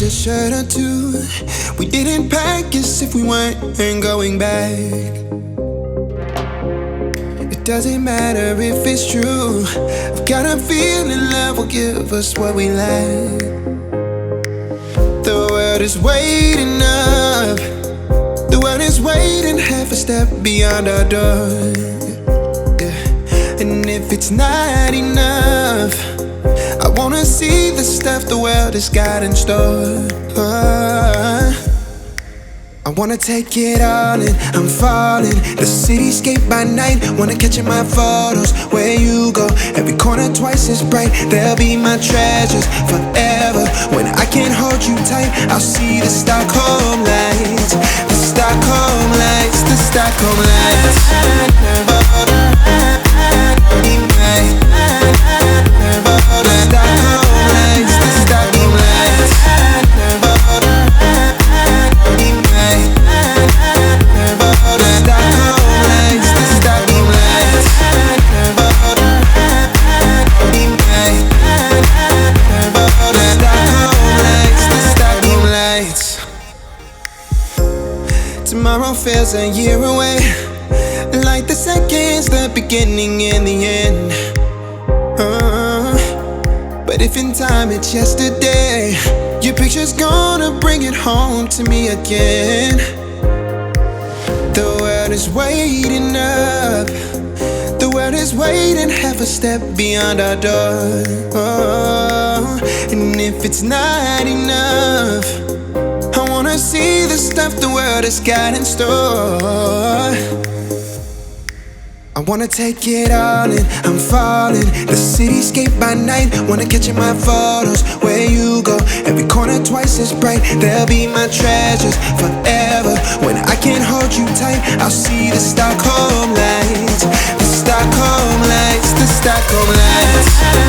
a shirt or two. We didn't pack as if we weren't going back. It doesn't matter if it's true. I've got a feeling love will give us what we lack. The world is waiting up. The world is waiting half a step beyond our door. Yeah. And if it's not enough, I wanna see the stuff the world has got in store. I wanna take it all in, I'm falling. The cityscape by night, wanna catch in my photos. Where you go, every corner twice as bright. They'll be my treasures forever. When I can't hold you tight, I'll see the Stockholm lights. The Stockholm lights, the Stockholm lights. Tomorrow feels a year away, like the seconds, the beginning and the end. But if in time it's yesterday, your picture's gonna bring it home to me again. The world is waiting up. The world is waiting half a step beyond our door. And if it's not enough, I wanna see the stuff the world has got in store. I wanna take it all in, I'm falling. The cityscape by night, wanna catch in my photos. Where you go, every corner twice as bright. They'll be my treasures forever. When I can't hold you tight, I'll see the Stockholm lights. The Stockholm lights, the Stockholm lights.